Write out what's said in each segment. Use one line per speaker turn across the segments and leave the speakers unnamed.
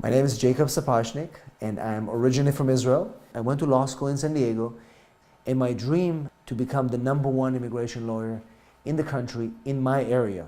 My name is Jacob Sapochnick, and I'm originally from Israel. I went to law school in San Diego, and my dream to become the #1 immigration lawyer in the country, in my area.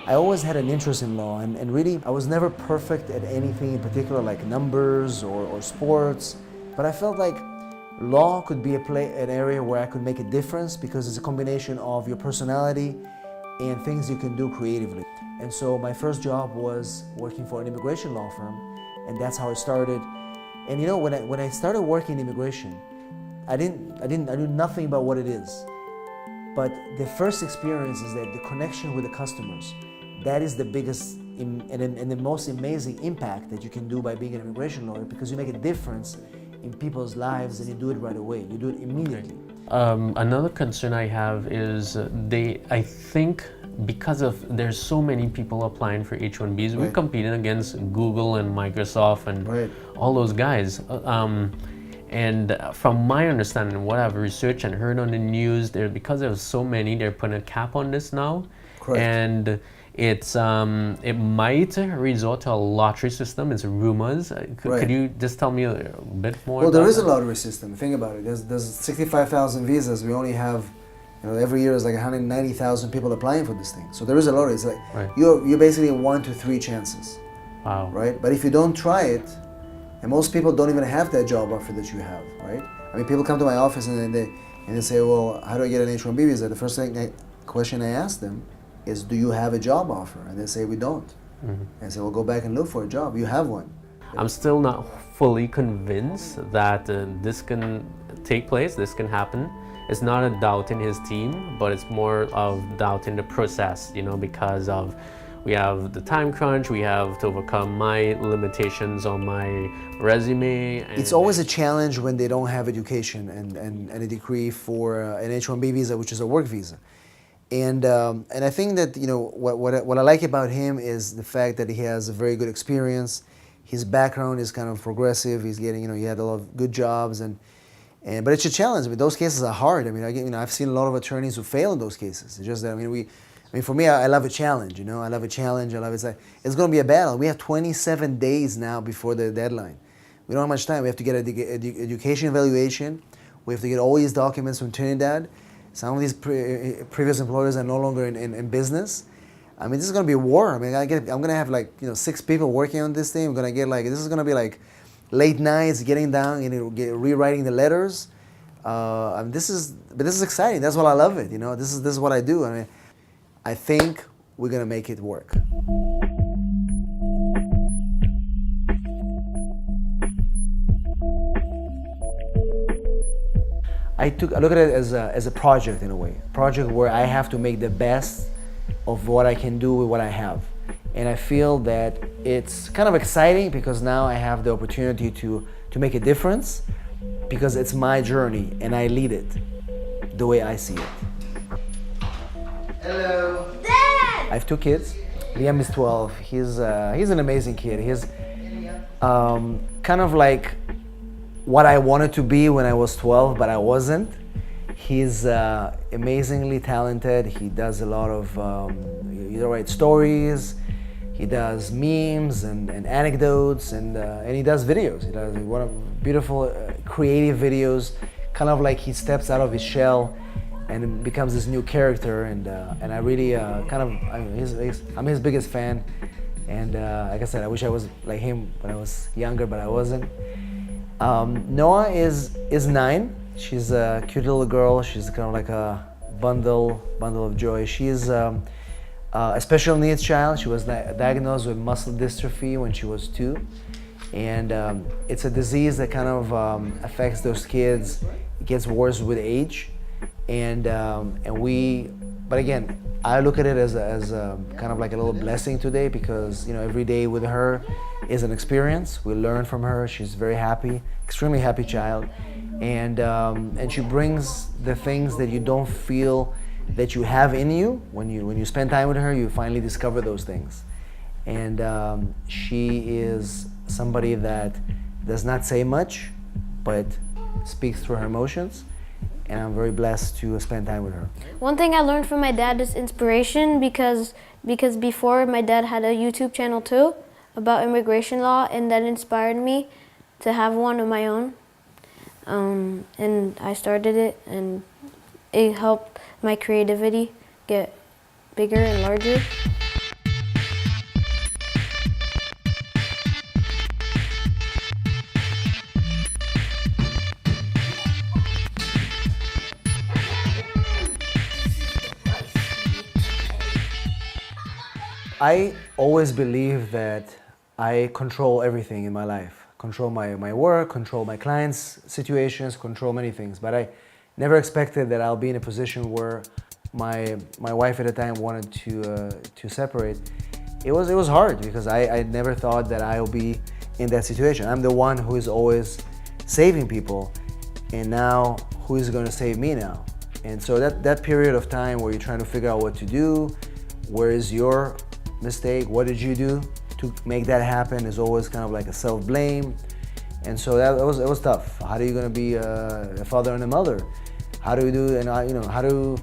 I always had an interest in law, and really I was never perfect at anything in particular, like numbers or sports, but I felt like law could be an area where I could make a difference because it's a combination of your personality and things you can do creatively. And so my first job was working for an immigration law firm, and that's how I started. And you know, when I started working in immigration, I knew nothing about what it is. But the first experience is that the connection with the customers, that is the biggest and the most amazing impact that you can do by being an immigration lawyer, because you make a difference in people's lives and you do it right away. You do it immediately.
Another concern I have is I think because of there's so many people applying for H-1Bs, we're competing against Google and Microsoft and all those guys. And from my understanding, what I've researched and heard on the news, because there's so many, they're putting a cap on this now.
Correct.
And it might resort to a lottery system. It's rumors. Could you just tell me a bit more?
Well, there is a lottery system. Think about it. There's 65,000 visas. We only have, every year is like 190,000 people applying for this thing. So there is a lottery. It's like you're basically 1 to 3 chances.
Wow.
Right. But if you don't try it, and most people don't even have that job offer that you have, right? I mean, people come to my office and they say, well, how do I get an H-1B visa? The first question I ask them is, do you have a job offer? And they say, we don't. And I say, well, go back and look for a job. You have one.
I'm still not fully convinced that this can take place, this can happen. It's not a doubt in his team, but it's more of doubt in the process, because of we have the time crunch, we have to overcome my limitations on my resume.
It's always a challenge when they don't have education and a degree for an H-1B visa, which is a work visa. And I think that what I like about him is the fact that he has a very good experience. His background is kind of progressive. He's getting he had a lot of good jobs but it's a challenge. I mean, those cases are hard. I mean, I've seen a lot of attorneys who fail in those cases. It's just that for me, I love a challenge. I love a challenge. It's going to be a battle. We have 27 days now before the deadline. We don't have much time. We have to get education evaluation. We have to get all these documents from Trinidad. Some of these previous employers are no longer in business. I mean, this is going to be a war. I mean, I'm going to have 6 people working on this thing. I'm going to get this is going to be like late nights, getting down, rewriting the letters. This is exciting. That's why I love it. This is what I do. I mean, I think we're going to make it work. I look at it as a project in a way. A project where I have to make the best of what I can do with what I have. And I feel that it's kind of exciting because now I have the opportunity to make a difference, because it's my journey and I lead it the way I see it.
Hello. Dad!
I have 2 kids. Liam is 12. He's an amazing kid. He's kind of like what I wanted to be when I was 12, but I wasn't. He's amazingly talented. He does a lot of, he writes stories, he does memes and anecdotes, and he does videos. He does beautiful, creative videos, kind of like he steps out of his shell and becomes this new character. And I really I'm his biggest fan. And like I said, I wish I was like him when I was younger, but I wasn't. Noah is 9. She's a cute little girl. She's kind of like a bundle of joy. She's a special needs child. She was diagnosed with muscle dystrophy when she was 2, and it's a disease that kind of affects those kids. It gets worse with age, and but again, I look at it as kind of like a little blessing today, because every day with her is an experience. We learn from her. She's very happy, extremely happy child, and she brings the things that you don't feel that you have in you. When you spend time with her, you finally discover those things. And she is somebody that does not say much, but speaks through her emotions. And I'm very blessed to spend time with her.
One thing I learned from my dad is inspiration, because before my dad had a YouTube channel too about immigration law, and that inspired me to have one of my own. And I started it, and it helped my creativity get bigger and larger.
I always believe that I control everything in my life. Control my work, control my clients' situations, control many things. But I never expected that I'll be in a position where my wife at the time wanted to separate. It was hard, because I never thought that I'll be in that situation. I'm the one who is always saving people, and now who is going to save me now? And so that period of time where you're trying to figure out what to do, where is your mistake, what did you do to make that happen, is always kind of like a self-blame. And so it was tough. How are you going to be a father and a mother? How do you do, and how do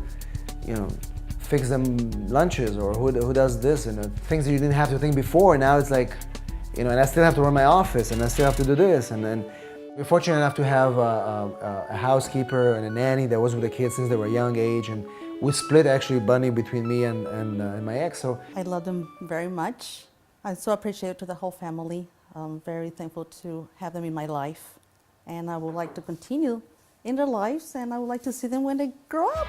fix them lunches, or who does this, and things that you didn't have to think before. Now it's like, and I still have to run my office, and I still have to do this. And then we're fortunate enough to have a housekeeper and a nanny that was with the kids since they were a young age, and we split actually money between me and my ex. So
I love them very much. I'm so appreciative to the whole family. I'm very thankful to have them in my life, and I would like to continue in their lives, and I would like to see them when they grow up.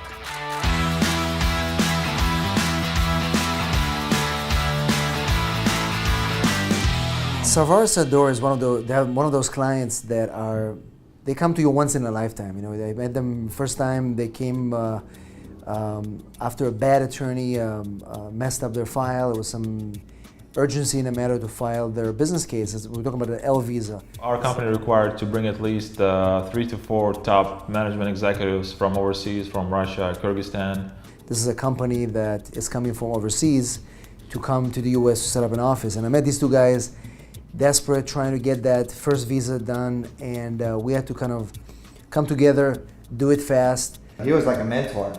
Sarvar Sador is they have one of those clients that they come to you once in a lifetime. They met them first time. They came after a bad attorney messed up their file. There was some urgency in the matter to file their business cases. We're talking about the L visa.
Our company required to bring at least 3 to 4 top management executives from overseas, from Russia, Kyrgyzstan.
This is a company that is coming from overseas to come to the US to set up an office. And I met these 2 guys, desperate, trying to get that first visa done. And we had to kind of come together, do it fast.
He was like a mentor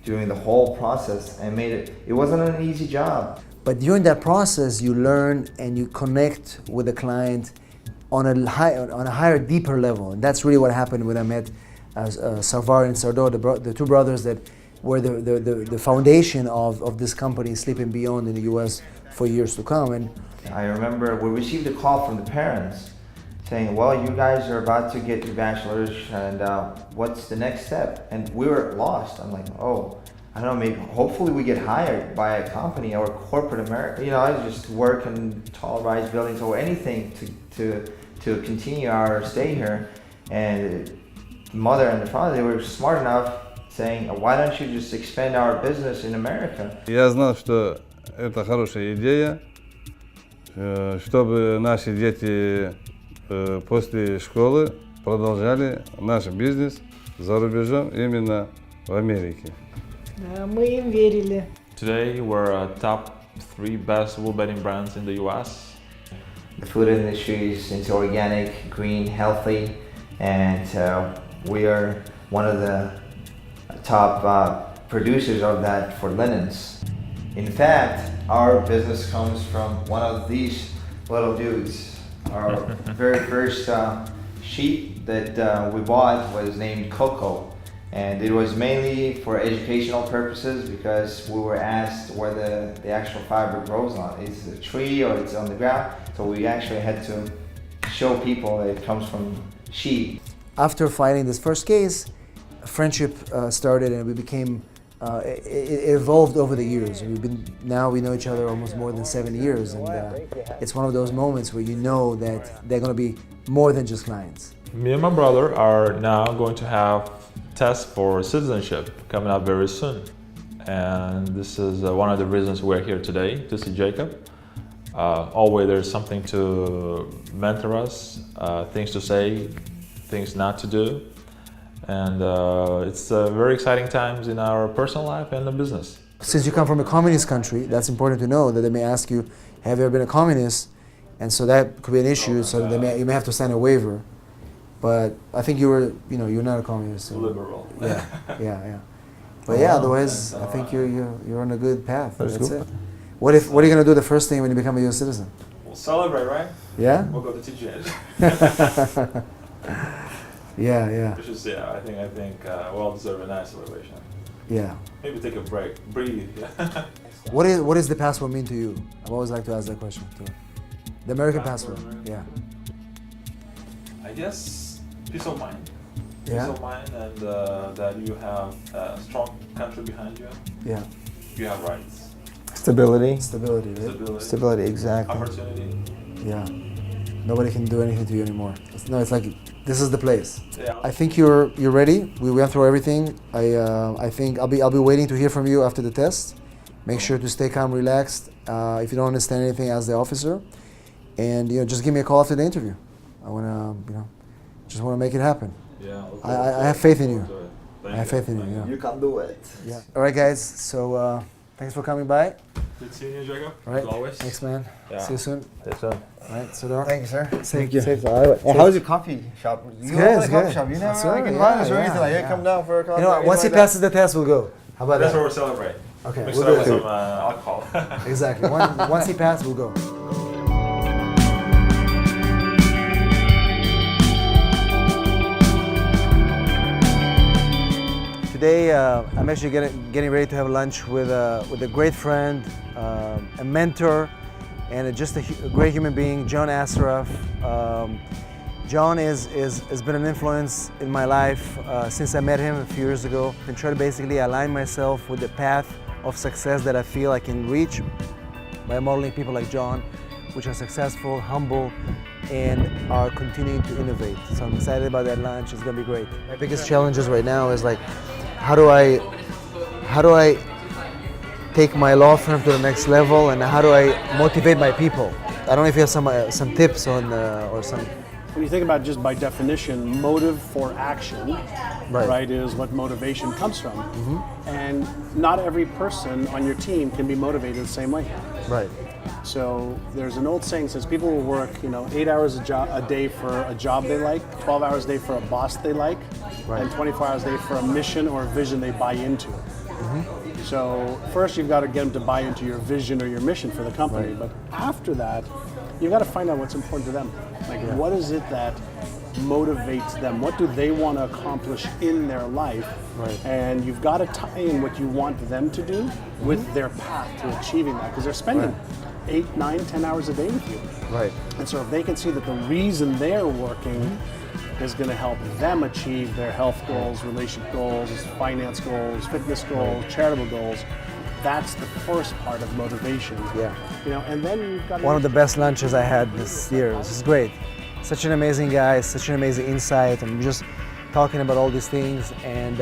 during the whole process, and it wasn't an easy job.
But during that process, you learn and you connect with the client on a higher, deeper level. And that's really what happened when I met Sarvar and Sardor, the 2 brothers that were the foundation of this company, Sleeping Beyond, in the US for years to come. And
I remember we received a call from the parents saying, well, you guys are about to get your bachelor's, and what's the next step? And we were lost. I'm like, oh, I don't know, maybe hopefully we get hired by a company or corporate America. I just work in tall rise buildings or anything to continue our stay here. And the mother and the father, they were smart enough saying, why don't you just expand our business in America?
Я знал, что это хорошая идея, чтобы наши дети после школы продолжали наш бизнес за рубежом, именно в Америке.
Мы им верили.
Today we're top 3 best wool bedding brands in the US.
The food industry is into organic, green, healthy, and we are one of the top producers of that for linens. In fact, our business comes from one of these little dudes. Our very first sheep that we bought was named Coco, And it was mainly for educational purposes because we were asked where the actual fiber grows on. Is it a tree or it's on the ground? So we actually had to show people that it comes from sheep.
After fighting this first case, a friendship started and we became, it evolved over the years. Now we know each other almost more than 7 years, and it's one of those moments where you know that they're going to be more than just clients.
Me and my brother are now going to have tests for citizenship coming up very soon. And this is one of the reasons we're here today, to see Jacob. Always there's something to mentor us, things to say, things not to do. And it's very exciting times in our personal life and the business.
Since you come from a communist country, that's important to know that they may ask you, have you ever been a communist? And so that could be an issue, so you may have to sign a waiver. But I think you're not a communist. So.
Liberal.
Yeah. But yeah, otherwise, I think you're on a good path. That's it. What are you gonna do the first thing when you become a U.S. citizen?
We'll celebrate, right?
Yeah.
We'll go to TGN.
Yeah.
Which is, I think we'll deserve a nice celebration.
Yeah.
Maybe take a break, breathe.
What does the passport mean to you? I've always liked to ask that question too. The American passport. Yeah.
I guess peace of mind.
Yeah.
Peace of mind, and that you have a strong country behind you.
Yeah.
You have rights.
Stability.
Stability, right?
Stability, exactly.
Opportunity.
Yeah. Nobody can do anything to you anymore. It's like this is the place.
Yeah.
I think you're ready. We went through everything. I think I'll be waiting to hear from you after the test. Make sure to stay calm, relaxed. If you don't understand anything, ask the officer. And just give me a call after the interview. I wanna just wanna make it happen.
Yeah.
I have faith in you. I have faith in you. Yeah.
You can do it.
Yeah. All right, guys. So thanks for coming by.
Good seeing you, Jacob.
All right.
As always.
Thanks, man.
Yeah.
See you soon.
See you soon.
All right. So
Thank you, sir.
Thank you.
How's your coffee shop? You
good,
open
it's
a coffee
good.
shop. You never
That's right,
can
yeah,
run us or
yeah,
anything like that.
yeah.
Come down for a coffee.
You know what? Once he passes the test, we'll go. How about
That's
that?
where we'll celebrate.
Okay.
Mix
We'll
it
do
up
it.
with some alcohol.
Exactly. Once he passes, we'll go. Today, I'm actually getting ready to have lunch with a great friend, a mentor, and just a great human being, John Asraf. John has been an influence in my life since I met him a few years ago, and try to basically align myself with the path of success that I feel I can reach by modeling people like John, which are successful, humble, and are continuing to innovate. So I'm excited about that lunch. It's gonna be great. My biggest challenges right now is like, how do I take my law firm to the next level, and how do I motivate my people? I don't know if you have some tips on or some.
When you think about just by definition, motive for action, right, is what motivation comes from. Mm-hmm. And not every person on your team can be motivated the same way.
Right.
So there's an old saying that says people will work, 8 hours a day for a job they like, 12 hours a day for a boss they like,
Right.
and 24 hours a day for a mission or a vision they buy into. Mm-hmm. So first you've got to get them to buy into your vision or your mission for the company,
Right.
but after that, you've got to find out what's important to them. Like, what is it that motivates them? What do they want to accomplish in their life?
Right.
And you've got to tie in what you want them to do with their path to achieving that, because they're spending 8, 9, 10 hours a day with you.
Right.
And so if they can see that the reason they're working is going to help them achieve their health goals, relationship goals, finance goals, fitness goals, charitable goals, that's the first part of motivation.
Yeah.
And then you've got
One of the best lunches I had this year. This is great. Such an amazing guy, such an amazing insight, and just talking about all these things. And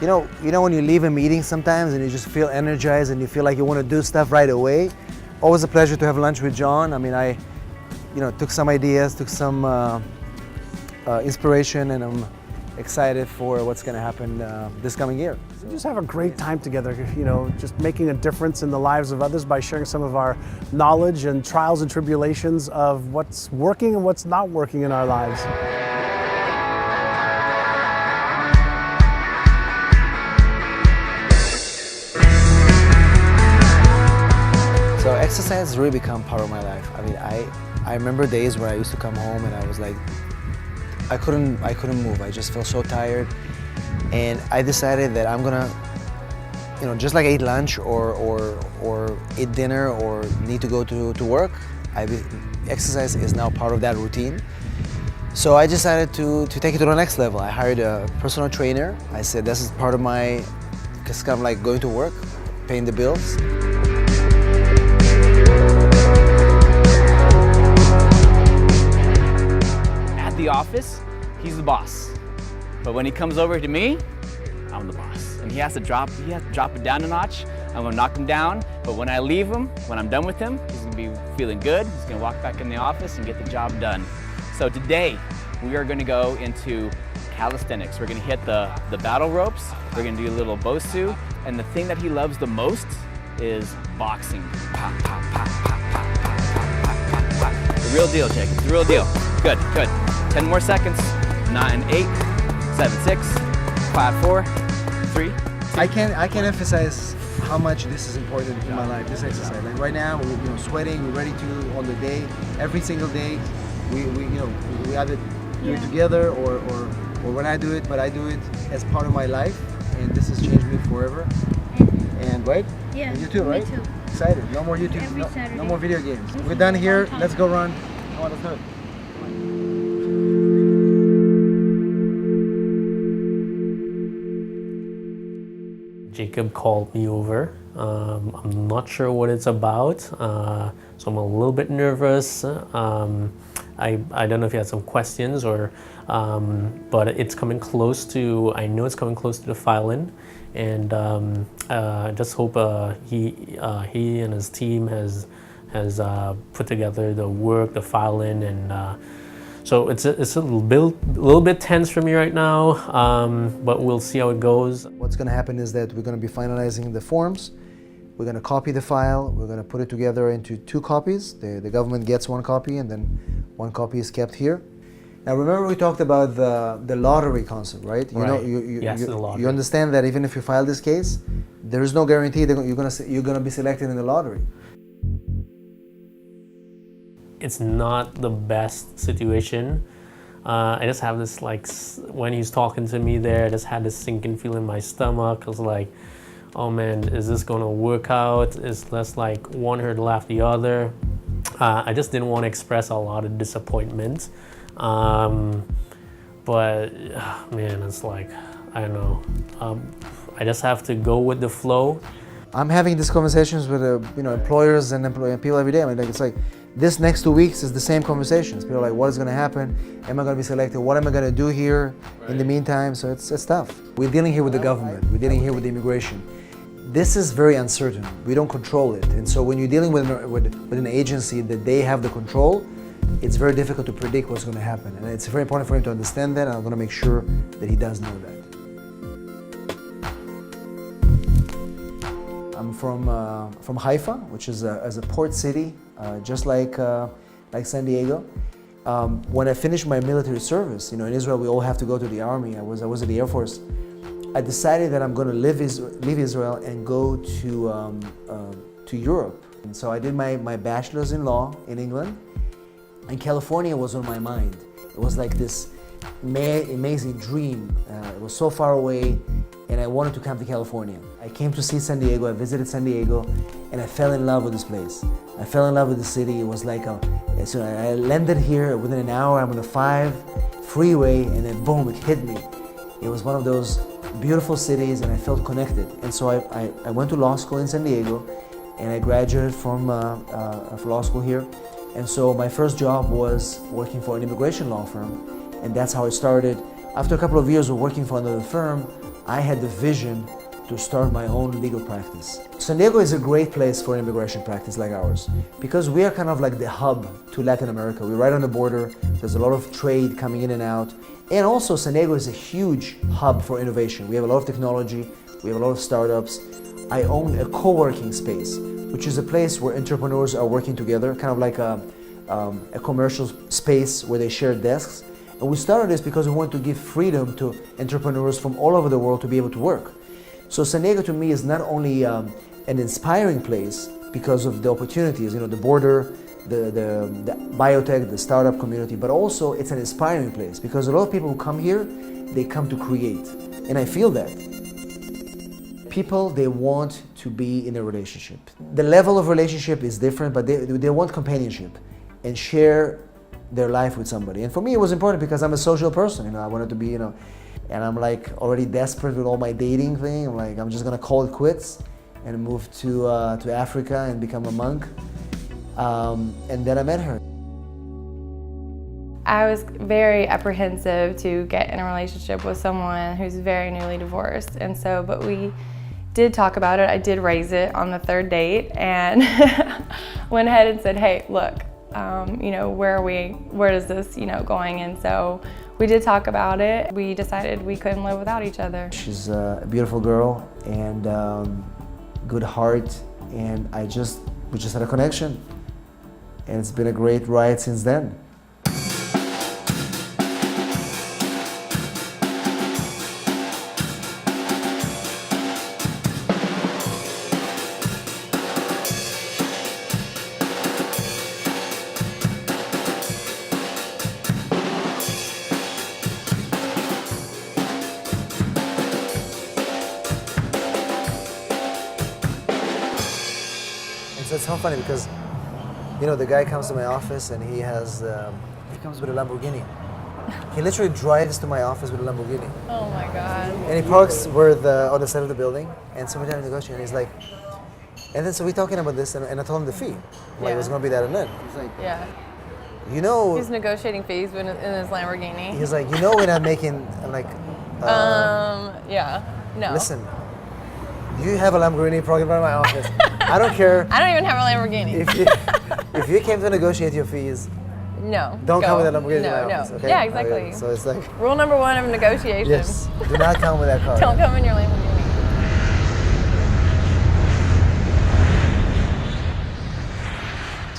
when you leave a meeting sometimes and you just feel energized and you feel like you want to do stuff right away. Always a pleasure to have lunch with John. I mean, I took some ideas, took some inspiration, and I'm excited for what's going to happen this coming year.
We just have a great time together, just making a difference in the lives of others by sharing some of our knowledge and trials and tribulations of what's working and what's not working in our lives.
So exercise has really become part of my life. I mean, I remember days where I used to come home and I was like, I couldn't move. I just felt so tired. And I decided that I'm gonna, just like I eat lunch or eat dinner or need to go to work, exercise is now part of that routine. So I decided to take it to the next level. I hired a personal trainer. I said this is part of my, it's kind of like going to work, paying the bills.
At the office, he's the boss. But when he comes over to me, I'm the boss. And he has to drop it down a notch. I'm gonna knock him down, but when I leave him, when I'm done with him, he's gonna be feeling good. He's gonna walk back in the office and get the job done. So today, we are gonna go into calisthenics. We're gonna hit the battle ropes. We're gonna do a little bosu. And the thing that he loves the most is boxing. Pop, pop, pop, pop, pop, pop, pop, pop, pop. The real deal, Jacob, the real deal. Good, good. 10 more seconds. 9, 8, 7, 6, 5, 4, 3.
I can't emphasize how much this is important in my life, this exercise. Like right now, we're sweating, we're ready to on the day, every single day. We either do it together or when I do it, but I do it as part of my life, and this has changed me forever. And right?
Yeah.
And you too, right?
Me too.
Excited. No more YouTube.
Every Saturday.
No more video games. We're done here. Let's go run. Come on, let's do it.
Jacob called me over. I'm not sure what it's about, so I'm a little bit nervous. I don't know if you had some questions or, but it's coming close to, I know it's coming close to the filing, and I just hope he and his team has put together the work, the filing, and so it's a little bit tense for me right now, but we'll see how it goes.
What's going to happen is that we're going to be finalizing the forms. We're going to copy the file. We're going to put it together into 2 copies. The government gets 1 copy, and then 1 copy is kept here. Now, remember we talked about the lottery concept, right?
Yes, the lottery.
You understand that even if you file this case, there is no guarantee that you're going to be selected in the lottery.
It's not the best situation. I just have this, like, when he's talking to me there, I just had this sinking feeling in my stomach. I was like, oh man, is this gonna work out? Is this like one hurdle after the other? I just didn't want to express a lot of disappointment. But man, it's like, I don't know. I just have to go with the flow.
I'm having these conversations with employers and people every day. I mean, like, it's like this next 2 weeks is the same conversations. People are like, what is going to happen? Am I going to be selected? What am I going to do here in the meantime? So it's tough. We're dealing here with the government. We're dealing here with the immigration. This is very uncertain. We don't control it. And so when you're dealing with an agency that they have the control, it's very difficult to predict what's going to happen. And it's very important for him to understand that, and I'm going to make sure that he does know that. I'm from Haifa, which is a port city, just like San Diego. When I finished my military service, in Israel we all have to go to the army. I was in the Air Force. I decided that I'm going to leave Israel and go to Europe. And so I did my bachelor's in law in England, and California was on my mind. It was like this amazing dream. It was so far away, and I wanted to come to California. I came to see San Diego. I visited San Diego, and I fell in love with this place. I fell in love with the city. It was like so I landed here within an hour. I'm on the 5 freeway, and then boom, it hit me. It was one of those beautiful cities, and I felt connected. And so I went to law school in San Diego, and I graduated from law school here. And so my first job was working for an immigration law firm, and that's how it started. After a couple of years of working for another firm, I had the vision to start my own legal practice. San Diego is a great place for an immigration practice like ours, because we are kind of like the hub to Latin America. We're right on the border. There's a lot of trade coming in and out. And also San Diego is a huge hub for innovation. We have a lot of technology. We have a lot of startups. I own a co-working space, which is a place where entrepreneurs are working together, kind of like a commercial space where they share desks. And we started this because we want to give freedom to entrepreneurs from all over the world to be able to work. So San Diego to me is not only an inspiring place because of the opportunities, the border, the biotech, the startup community, but also it's an inspiring place because a lot of people who come here, they come to create. And I feel that. People, they want to be in a relationship. The level of relationship is different, but they want companionship and share their life with somebody. And for me, it was important because I'm a social person. You know, I wanted to be, you know, and I'm like already desperate with all my dating thing. I'm like, I'm just gonna call it quits and move to Africa and become a monk. And then I met her.
I was very apprehensive to get in a relationship with someone who's very newly divorced, and so, but we did talk about it. I did raise it on the third date and went ahead and said, hey, look, you know, where is this, you know, going? And so we did talk about it. We decided we couldn't live without each other.
She's a beautiful girl and good heart, and we just had a connection. And it's been a great ride since then. So it's so funny because, you know, the guy comes to my office and he comes with a Lamborghini. He literally drives to my office with a Lamborghini.
Oh my God.
And he parks on the side of the building, and so we're trying to negotiate, and he's like, and then so we're talking about this, and I told him the fee. Like, it was gonna be that and then. He's like,
Yeah.
you know.
He's negotiating fees in his Lamborghini.
He's like, you know, we're not making, I'm like,
yeah, no.
listen, you have a Lamborghini parked in front of my office. I don't care.
I don't even have a Lamborghini.
If you came to negotiate your fees,
no.
don't come with a Lamborghini
No,
in my
no.
office, okay?
Yeah, exactly.
Okay, so it's like,
Rule number one of negotiation.
yes, do not come with that car.
Don't come in your Lamborghini.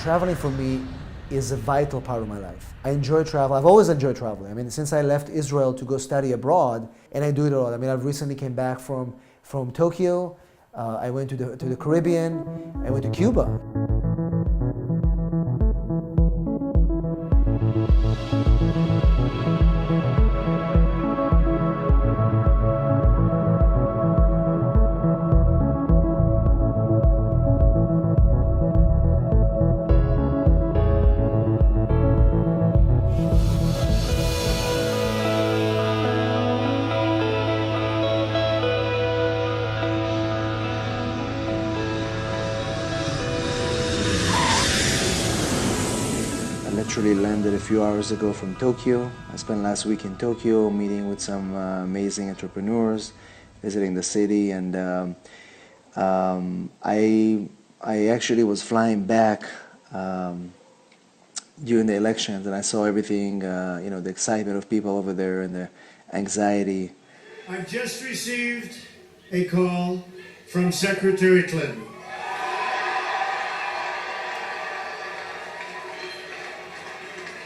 Traveling for me is a vital part of my life. I enjoy travel. I've always enjoyed traveling. I mean, since I left Israel to go study abroad, and I do it a lot. I mean, I've recently came back from Tokyo. I went to the Caribbean. I went to Cuba. Literally landed a few hours ago from Tokyo. I spent last week in Tokyo meeting with some amazing entrepreneurs, visiting the city, and I actually was flying back during the elections, and I saw everything, you know, the excitement of people over there and the anxiety.
I've just received a call from Secretary Clinton.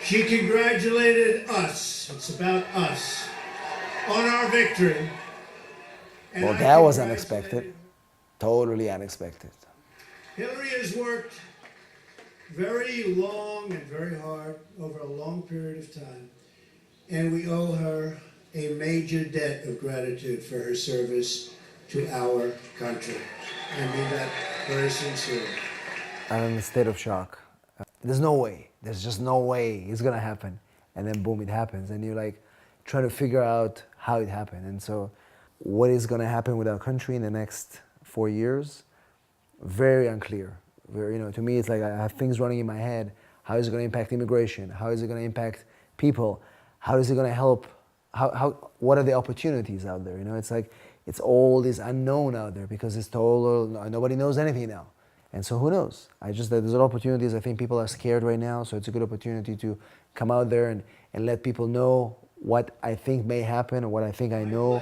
She congratulated us, it's about us, on our victory. And
Well, that was unexpected, totally unexpected.
Hillary has worked very long and very hard over a long period of time, and we owe her a major debt of gratitude for her service to our country. I mean that very sincerely.
I'm in a state of shock. There's no way. There's just no way it's gonna happen. And then boom, it happens. And you're like trying to figure out how it happened. And so what is gonna happen with our country in the next 4 years? Very unclear. Very, you know, to me, it's like I have things running in my head. How is it gonna impact immigration? How is it gonna impact people? How is it gonna help? What are the opportunities out there? You know, it's like, it's all this unknown out there because it's total, nobody knows anything now. And so who knows? There's a lot of opportunities. I think people are scared right now, so it's a good opportunity to come out there and let people know what I think may happen or what I think I know,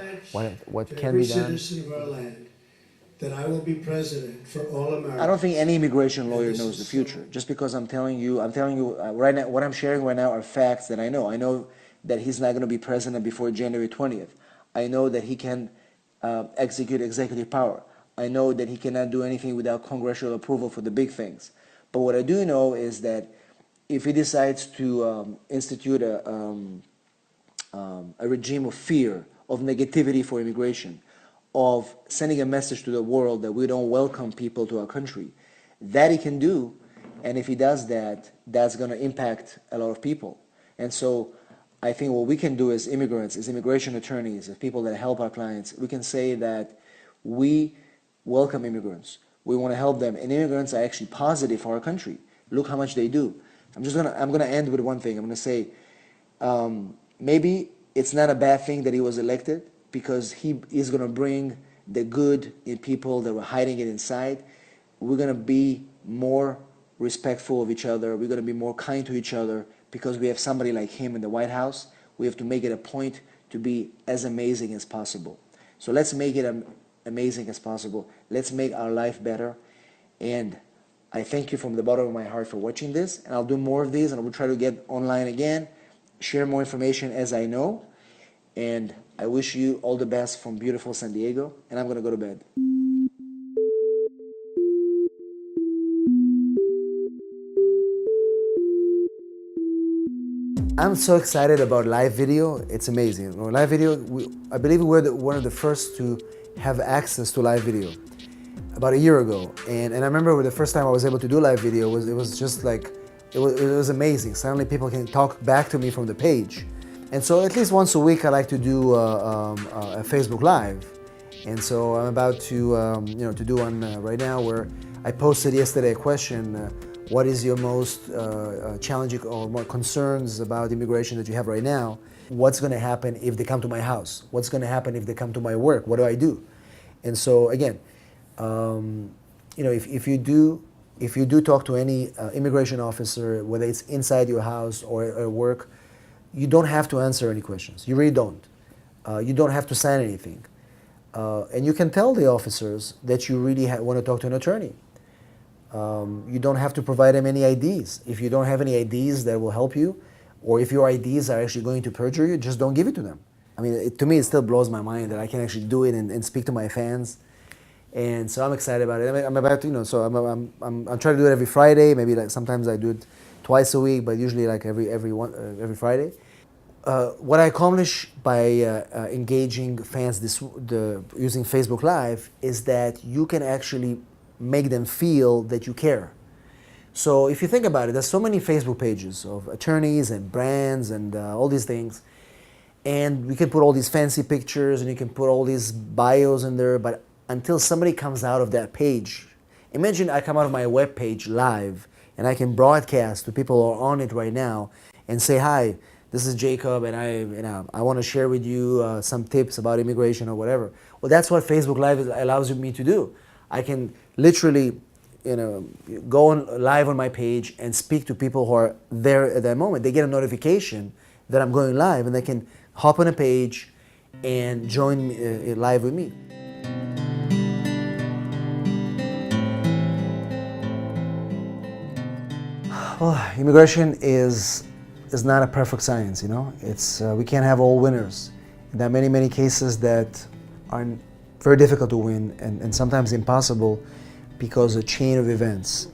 what can be done.
Every citizen of our land, that I will be president for all Americans.
I don't think any immigration lawyer knows the future. Just because I'm telling you right now, what I'm sharing right now are facts that I know. I know that he's not going to be president before January 20th. I know that he can execute executive power. I know that he cannot do anything without congressional approval for the big things. But what I do know is that if he decides to institute a regime of fear of negativity for immigration, of sending a message to the world that we don't welcome people to our country. That he can do, and if he does that, that's going to impact a lot of people. And so I think what we can do as immigrants, as immigration attorneys, as people that help our clients, we can say that we welcome immigrants. We want to help them, and immigrants are actually positive for our country. Look how much they do. I'm gonna end with one thing. I'm gonna say maybe it's not a bad thing that he was elected, because he is gonna bring the good in people that were hiding it inside. We're gonna be more respectful of each other. We're gonna be more kind to each other because we have somebody like him in the White House. We have to make it a point to be as amazing as possible. So let's make it amazing as possible. Let's make our life better. And I thank you from the bottom of my heart for watching this, and I'll do more of these, and I will try to get online again, share more information as I know, and I wish you all the best from beautiful San Diego, and I'm going to go to bed. I'm so excited about live video. It's amazing. You know, live video, I believe we were one of the first to have access to live video about a year ago. And I remember the first time I was able to do live video, it was just like, it was amazing. Suddenly people can talk back to me from the page. And so at least once a week I like to do a Facebook Live. And so I'm about to, to do one right now, where I posted yesterday a question, what is your most challenging or more concerns about immigration that you have right now? What's going to happen if they come to my house? What's going to happen if they come to my work? What do I do? And so again, if you do talk to any immigration officer, whether it's inside your house or at work, you don't have to answer any questions. You really don't. You don't have to sign anything. And you can tell the officers that you really want to talk to an attorney. You don't have to provide them any IDs. If you don't have any IDs that will help you, or if your IDs are actually going to perjure you, just don't give it to them. I mean, to me, it still blows my mind that I can actually do it and speak to my fans. And so I'm excited about it. I'm about to, so I'm trying to do it every Friday. Maybe like sometimes I do it twice a week, but usually like every Friday. What I accomplish by engaging fans using Facebook Live is that you can actually make them feel that you care. So if you think about it, there's so many Facebook pages of attorneys and brands and all these things. And we can put all these fancy pictures and you can put all these bios in there, but until somebody comes out of that page, imagine I come out of my web page live and I can broadcast to people who are on it right now and say, hi, this is Jacob, and I want to share with you some tips about immigration or whatever. Well, that's what Facebook Live allows me to do. I can literally, go on live on my page and speak to people who are there at that moment. They get a notification that I'm going live, and they can hop on a page and join live with me. Well, immigration is not a perfect science, It's we can't have all winners. There are many cases that are very difficult to win and sometimes impossible because of a chain of events.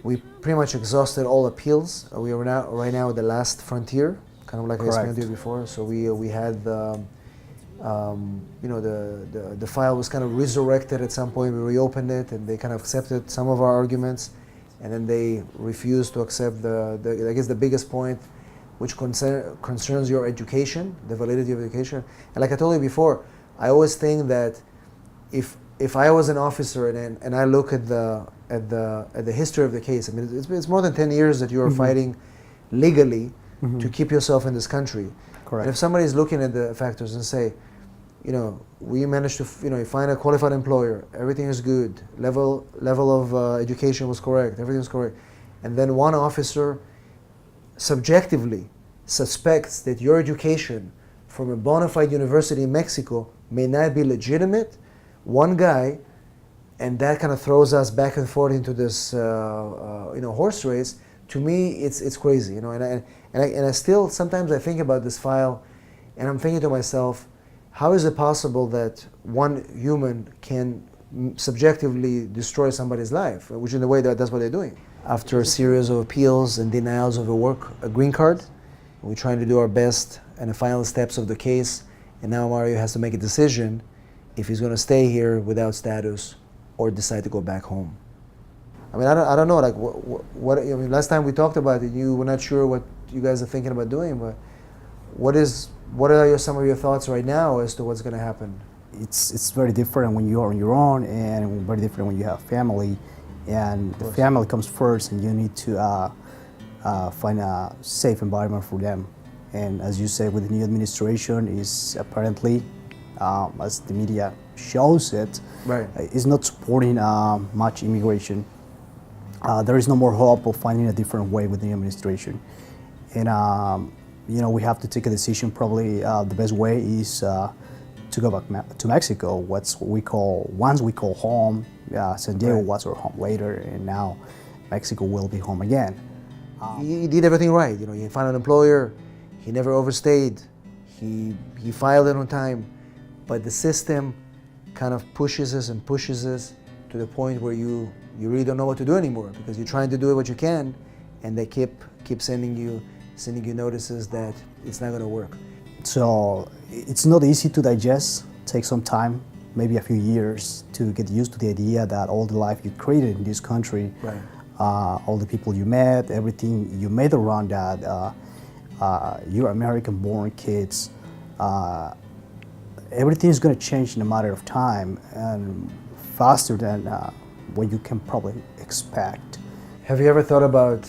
We pretty much exhausted all appeals. We are right now at the last frontier, kind of like I explained to you before. So we had the file was kind of resurrected at some point. We reopened it, and they kind of accepted some of our arguments, and then they refused to accept I guess the biggest point, which concerns your education, the validity of education. And like I told you before, I always think that if I was an officer and I look at the history of the case, I mean, it's more than 10 years that you are fighting legally to keep yourself in this country.
Correct.
And if somebody is looking at the factors and say, we managed to find a qualified employer, everything is good, level of education was correct, everything was correct, and then one officer subjectively suspects that your education from a bona fide university in Mexico may not be legitimate, one guy, and that kind of throws us back and forth into this horse race. To me, it's crazy, and I still sometimes I think about this file, and I'm thinking to myself, how is it possible that one human can subjectively destroy somebody's life, which in a way that's what they're doing. After a series of appeals and denials of a green card, we're trying to do our best in the final steps of the case, and now Mario has to make a decision if he's going to stay here without status or decide to go back home. I mean, I don't know, like, what I mean, last time we talked about it, you were not sure what you guys are thinking about doing, but what are some of your thoughts right now as to what's going to happen?
It's very different when you are on your own, and very different when you have family, and the family comes first, and you need to find a safe environment for them. And as you say, with the new administration, is apparently, as the media shows it, is not supporting much immigration. There is no more hope of finding a different way with the administration, and you know, we have to take a decision. Probably the best way is to go back to Mexico. Once we call home. San Diego was our home later, and now Mexico will be home again.
He did everything right. You know, he found an employer. He never overstayed. He filed it on time, but the system kind of pushes us to the point where you really don't know what to do anymore, because you're trying to do what you can, and they keep sending you notices that it's not going to work.
So it's not easy to digest. Take some time, maybe a few years, to get used to the idea that all the life you created in this country, all the people you met, everything you made around that, your American-born kids, everything is going to change in a matter of time, and faster than what you can probably expect.
Have you ever thought about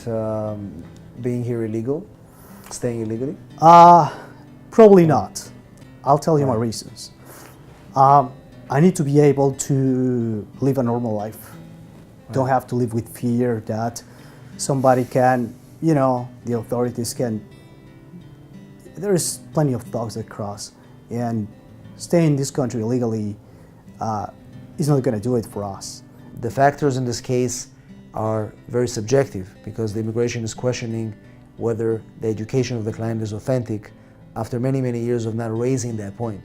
being here illegal, staying illegally?
Probably not. I'll tell you my reasons. I need to be able to live a normal life. Don't have to live with fear that somebody can, you know, the authorities can. There is plenty of dogs that cross, and staying in this country illegally is not going to do it for us.
The factors in this case are very subjective, because the immigration is questioning whether the education of the client is authentic after many, many years of not raising that point.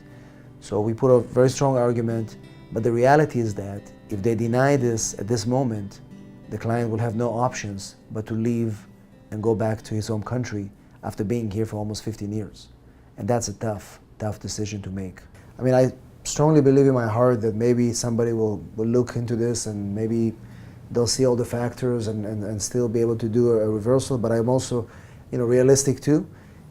So we put a very strong argument, but the reality is that if they deny this at this moment, the client will have no options but to leave and go back to his home country after being here for almost 15 years. And that's a tough decision to make. I mean, I strongly believe in my heart that maybe somebody will look into this, and maybe they'll see all the factors and still be able to do a reversal, but I'm also, you know, realistic too.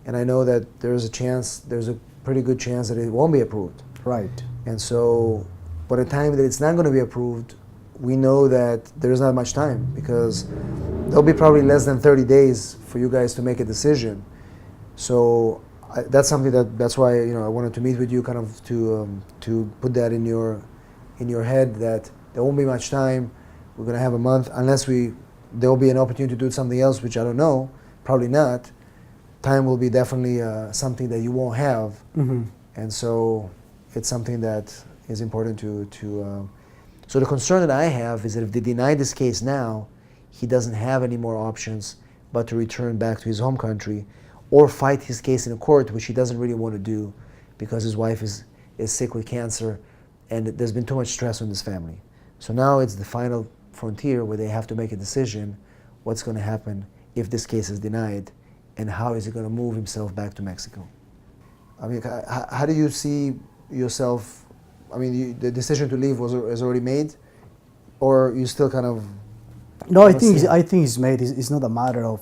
And I know that there's a pretty good chance that it won't be approved.
Right.
And so by the time that it's not going to be approved, we know that there's not much time, because there'll be probably less than 30 days for you guys to make a decision. So that's something that's why, you know, I wanted to meet with you, kind of to put that in your head, that there won't be much time. We're going to have a month, unless there'll be an opportunity to do something else, which I don't know, probably not. Time will be definitely something that you won't have, and so it's something that is important to. So the concern that I have is that if they deny this case now, he doesn't have any more options but to return back to his home country, or fight his case in a court, which he doesn't really want to do, because his wife is sick with cancer, and there's been too much stress on this family. So now it's the final frontier where they have to make a decision: what's going to happen if this case is denied, and how is he going to move himself back to Mexico? I mean, how do you see yourself? I mean, the decision to leave is already made, or you still kind of?
No, I think it's made. It's not a matter of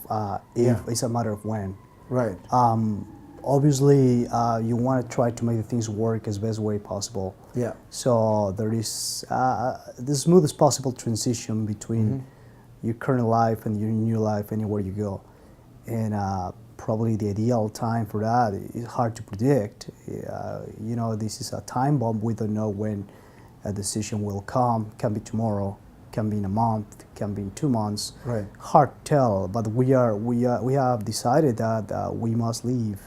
if; it's a matter of when.
Right.
Obviously, you want to try to make the things work as best way possible.
Yeah.
So there is the smoothest possible transition between your current life and your new life anywhere you go, and probably the ideal time for that is hard to predict. You know, this is a time bomb. We don't know when a decision will come. Can be tomorrow, can be in a month, can be in 2 months.
Right.
Hard to tell. But we have decided that we must leave,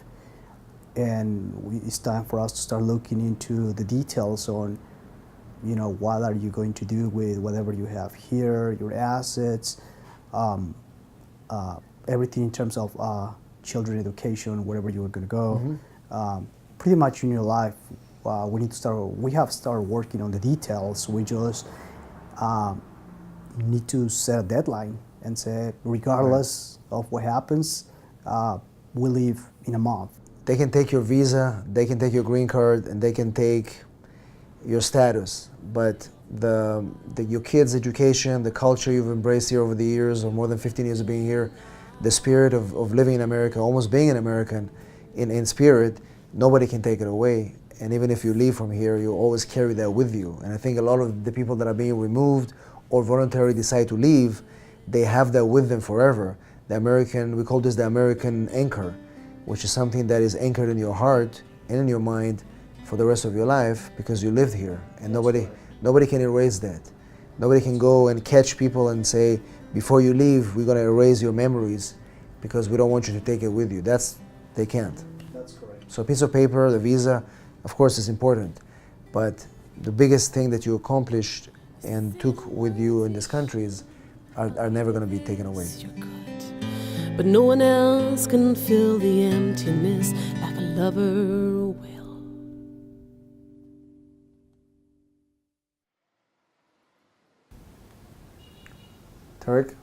and it's time for us to start looking into the details on, you know, what are you going to do with whatever you have here, your assets, everything in terms of children education, wherever you are going to go. Pretty much in your life, we have started working on the details. We just need to set a deadline and say, regardless of what happens, we leave in a month.
They can take your visa, they can take your green card, and they can take your status. But your kids' education, the culture you've embraced here over the years, or more than 15 years of being here, the spirit of living in America, almost being an American in spirit, nobody can take it away. And even if you leave from here, you always carry that with you. And I think a lot of the people that are being removed or voluntarily decide to leave, they have that with them forever. The American, we call this the American anchor, which is something that is anchored in your heart and in your mind for the rest of your life because you lived here. And nobody can erase that. Nobody can go and catch people and say, before you leave, we're going to erase your memories because we don't want you to take it with you. They can't.
That's correct.
So a piece of paper, the visa, of course, is important. But the biggest thing that you accomplished and took with you in these countries are never going to be taken away.
But no one else can fill the emptiness like a lover will.
Tarek,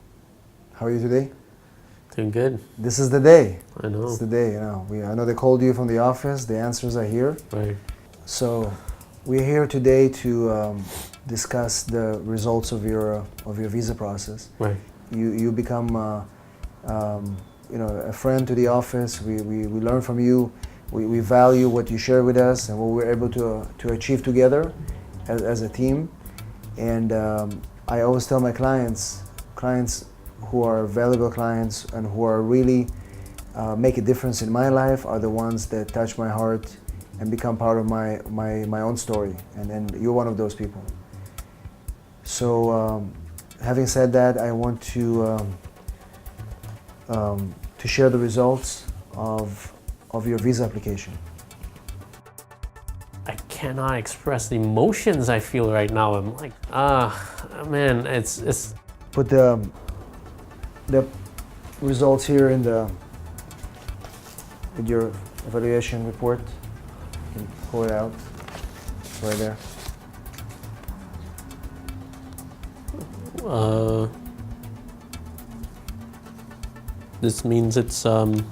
how are you today?
Doing good.
This is the day.
I know.
It's the day, you know. I know they called you from the office. The answers are here.
Right.
So we're here today to discuss the results of your visa process.
Right.
You become a friend to the office. We learn from you. We value what you share with us and what we're able to achieve together as a team. And I always tell my clients who are valuable clients and who are really make a difference in my life are the ones that touch my heart and become part of my own story. And you're one of those people. So having said that, I want to share the results of your visa application.
I cannot express the emotions I feel right now. I'm like, man, it's.
Put the results here in with your evaluation report. You can pull it out. It's right there.
This means it's approved.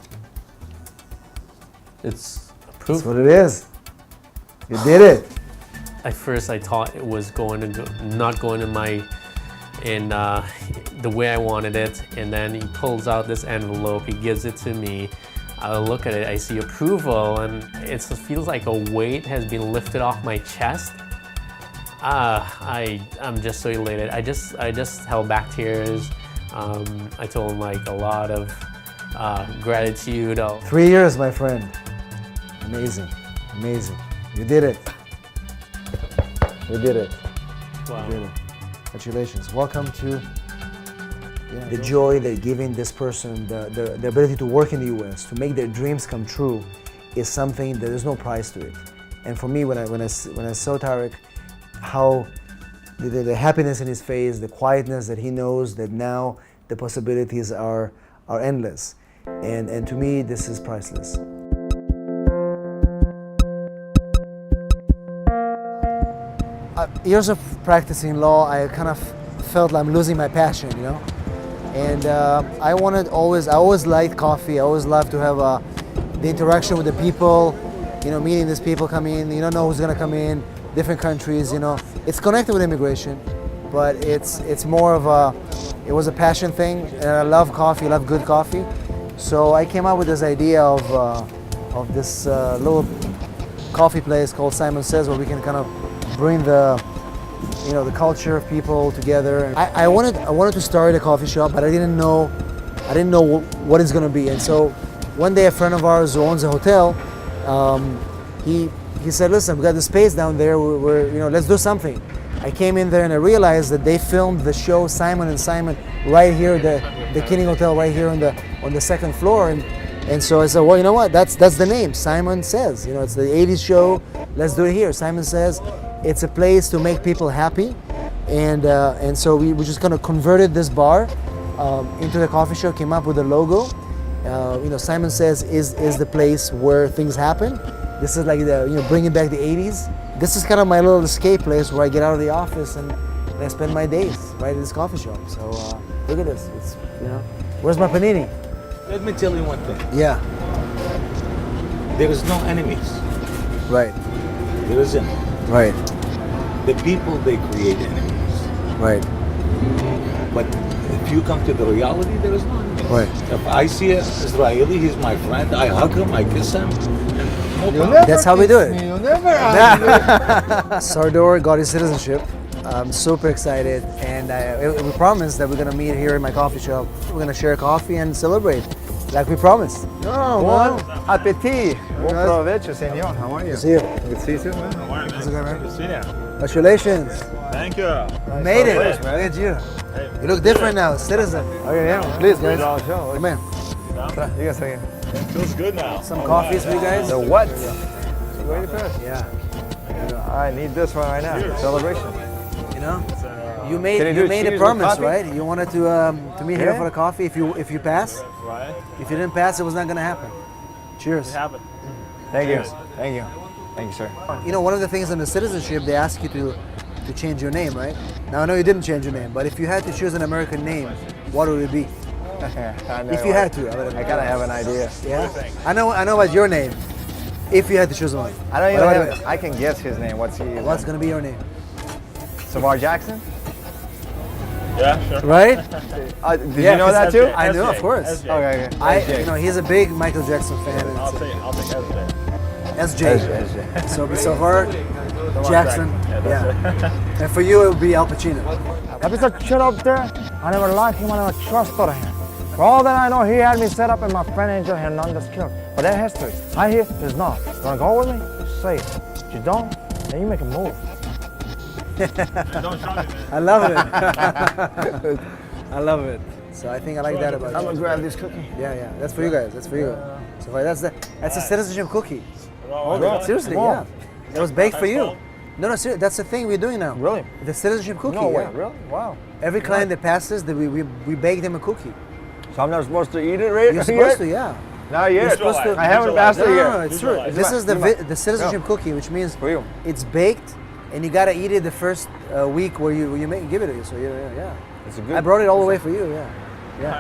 That's what it is. You did it.
At first, I thought it was not going in the way I wanted it, and then he pulls out this envelope. He gives it to me. I look at it. I see approval, and it feels like a weight has been lifted off my chest. I'm just so elated. I just held back tears. I told him like a lot of gratitude.
3 years, my friend. Amazing, amazing. You did it. You did it.
Wow.
You did it. Congratulations. Welcome to the joy that giving this person the ability to work in the U.S., to make their dreams come true, is something that there's no price to it. And for me, when I saw Tarek, how the happiness in his face, the quietness that he knows that now the possibilities are endless. And to me, this is priceless. Years of practicing law, I kind of felt like I'm losing my passion, you know. And I always liked coffee. I always loved to have the interaction with the people, you know, meeting these people come in. You don't know who's gonna come in, different countries, you know. It's connected with immigration, but it's more of it was a passion thing. And I love coffee, I love good coffee. So I came up with this idea of this little coffee place called Simon Says, where we can kind of bring the culture of people together. I wanted to start a coffee shop, but I didn't know what it's going to be. And so one day a friend of ours who owns a hotel, he said, "Listen, we got the space down there. Let's do something." I came in there and I realized that they filmed the show Simon and Simon right here, the Kidding Hotel right here on the second floor. And so I said, well, you know what? That's the name. Simon Says. You know, it's the '80s show. Let's do it here. Simon Says. It's a place to make people happy, and so we just kind of converted this bar into the coffee shop. Came up with a logo. Simon Says is the place where things happen. This is like bringing back the '80s. This is kind of my little escape place where I get out of the office and I spend my days right in this coffee shop. So look at this. It's where's my panini?
Let me tell you one thing.
Yeah.
there is no enemies.
Right.
There isn't.
Right.
The people, they create enemies.
Right.
But if you come to the reality, there is no enemies.
Right.
If I see an Israeli, he's my friend, I hug him, I kiss him. No problem.
That's how we do it.
You never
Sardor got his citizenship. I'm super excited, and we promised that we're gonna meet here in my coffee shop. We're gonna share coffee and celebrate, like we promised.
Oh, bon appétit. Bon provecho, senor. How are you?
Good to see you.
Good to see you too, man.
How's it going, man?
Good to see you.
Congratulations.
Thank you.
Made it. Look at you. You look different now, citizen.
Okay, yeah. Please, guys.
Come in.
You guys say
Feels good now.
Some coffees for you guys.
the what? Wait a minute.
Yeah.
I need this one right now. Celebration.
You know, you
Can
made
you do
a
cheese
promise,
with coffee?
right? You wanted to meet here
Yeah.
for the coffee. If you pass,
Right.
if you didn't pass, it was not gonna happen. Cheers.
It happened.
Thank you. Thank you. Thank you, sir.
You know, one of the things in the citizenship, they ask you to change your name, right? Now I know you didn't change your name, but if you had to choose an American name, what would it be? If you had to,
I kind of have an idea.
Yeah. I know about your name. If you had to choose one,
I don't
But
even
anyway,
have, I can guess his name. What's
gonna be your name?
Samar Jackson?
Yeah, sure.
Right?
Did you know that too?
I know, of course.
SJ.
Okay.
You know, he's a big Michael Jackson fan. and
I'll
it's,
take SJ.
SJ. So for Jackson, yeah. And for you, it would be Al Pacino.
That piece of shit up there, I never liked him, I never trusted him. For all that I know, he had me set up and my friend Angel Hernandez killed. But that history, I hear, is not. You wanna go with me? Say it. If you don't, then you make a move.
I love it. I love it. So I think I like that about
I'm
you.
gonna grab this cookie.
Yeah. That's for you guys. That's for you. So that's a citizenship cookie.
Bro,
Seriously,
come
yeah.
on.
It was baked for you. No, seriously, that's the thing we're doing now.
Really?
The citizenship cookie.
No way,
yeah.
really? Wow.
Every client that passes, we bake them a cookie.
So I'm not supposed to eat it, right?
You're supposed to, yeah.
Not yet.
You're supposed to.
I haven't passed it yet.
No, it's true. This is the citizenship cookie, which means
For you.
it's baked, and you gotta eat it the first week where you give it to you. So yeah.
It's a good.
I brought it all the way for you. Yeah.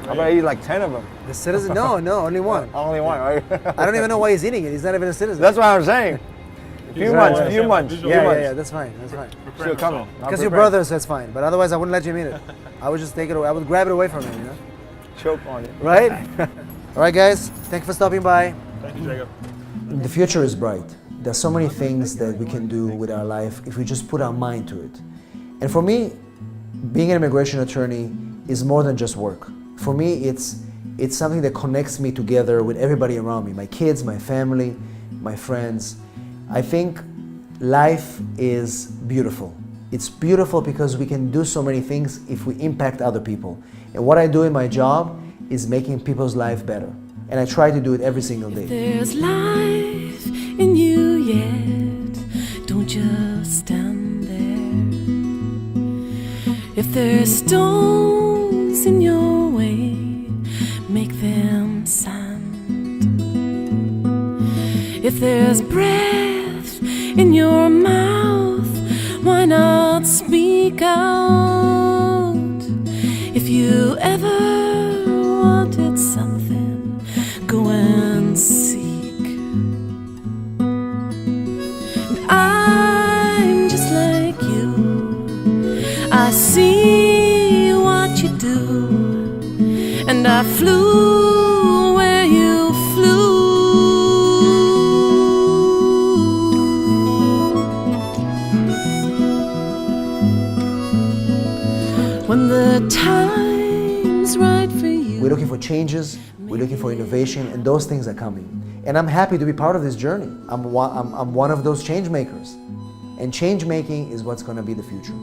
I'm gonna eat like 10 of them.
The citizen? No, only one.
Only one, right?
I don't even know why he's eating it. He's not even a citizen.
That's what I'm saying. Few months.
Yeah. That's fine.
Still coming.
Because you're brothers, that's fine. But otherwise, I wouldn't let you eat it. I would just take it away. I would grab it away from you. You know?
Choke on it.
Right? All right, guys. Thank you for stopping by.
Thank you, Jacob.
The future is bright. There's so many things that we can do with our life if we just put our mind to it. And for me, being an immigration attorney is more than just work. For me, it's something that connects me together with everybody around me, my kids, my family, my friends. I think life is beautiful. It's beautiful because we can do so many things if we impact other people. And what I do in my job is making people's life better. And I try to do it every single day.
There's life in you yet, don't just stand there. If there's stones in your way, make them sand. If there's breath in your mouth, why not speak out? If you ever wanted something, go and seek. And I'm just like you, I see what you do, and I flew where you flew. When the time's right for you.
We're looking for changes, we're looking for innovation, and those things are coming. And I'm happy to be part of this journey. I'm one of those change makers. And change making is what's going to be the future.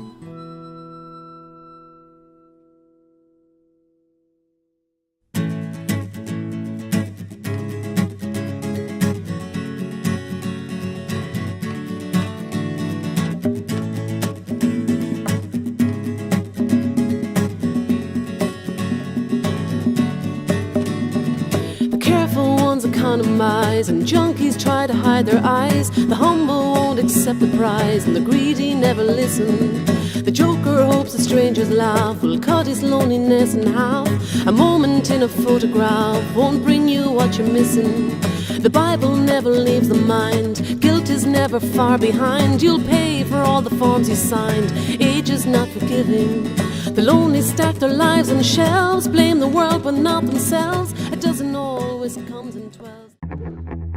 Economize, and junkies try to hide their eyes. The humble won't accept the prize, and the greedy never listen. The joker hopes the stranger's laugh will cut his loneliness in half. A moment in a photograph won't bring you what you're missing. The Bible never leaves the mind. Guilt is never far behind. You'll pay for all the forms you signed. Age is not forgiving. The lonely stack their lives on shelves, blame the world but not themselves. A dozen always comes in 12.